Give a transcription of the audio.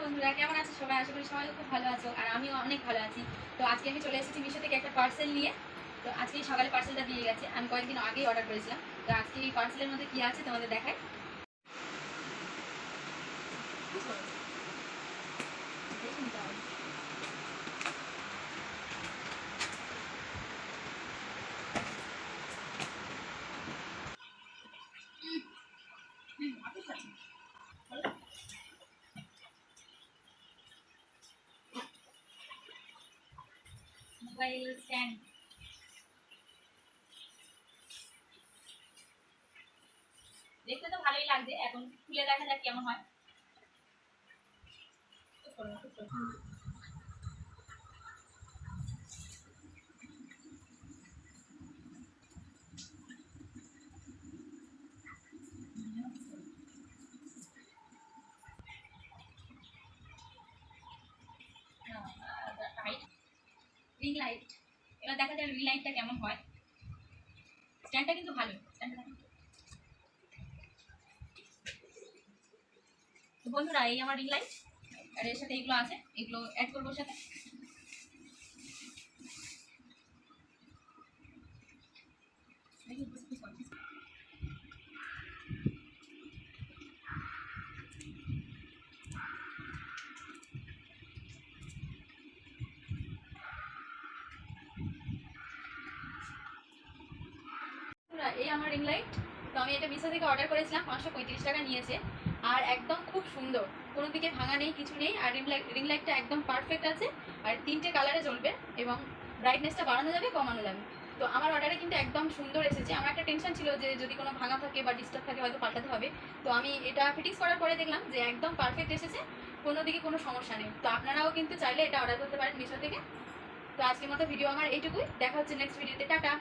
বন্ধুরা, কেমন আছো সবাই? আশা করি সবাই খুব ভালো আছো, আর আমিও অনেক ভালো আছি। তো আজকে আমি চলে এসেছি মিশো থেকে একটা পার্সেল নিয়ে। তো আজকে সকালে পার্সেলটা দিয়ে গেছে, আমি কয়েকদিন আগেই অর্ডার করেছিলাম। তো আজকে এই পার্সেলের মধ্যে কি আছে তোমাদের দেখাই। মোবাইল স্ট্যান্ড, দেখতে তো ভালোই লাগছে, এখন খুলে দেখা যাক কেমন হয়। রিং লাইট, এবার দেখা যাক রিং লাইটটা কেমন হয়। স্ট্যান্ডটা কিন্তু ভালো। তো বন্ধুরা, এই আমার রিং লাইট, আর এর সাথে এগুলো আছে, এগুলো অ্যাড করবো সাথে। এই আমার রিং লাইট। তো আমি এটা মিশো থেকে অর্ডার করেছিলাম, 535 টাকা নিয়েছে। আর একদম খুব সুন্দর, কোনো দিকে ভাঙা নেই, কিছু নেই। আর রিং লাইটটা একদম পারফেক্ট আছে, আর 3টে কালারে জ্বলবে, এবং ব্রাইটনেসটা বাড়ানো যাবে, কমানো যাবে। তো আমার অর্ডারে কিন্তু একদম সুন্দর এসেছে। আমার একটা টেনশন ছিল যে যদি কোনো ভাঙা থাকে বা ডিস্টার্ব থাকে হয়তো পাল্টাতে হবে। তো আমি এটা ফিটিংস করার পরে দেখলাম যে একদম পারফেক্ট এসেছে, কোনো দিকে কোনো সমস্যা নেই। তো আপনারাও কিন্তু চাইলে এটা অর্ডার করতে পারেন মিশো থেকে। তো আজকের মতো ভিডিও আমার এইটুকুই, দেখা হচ্ছে নেক্সট ভিডিওতে। টাটা।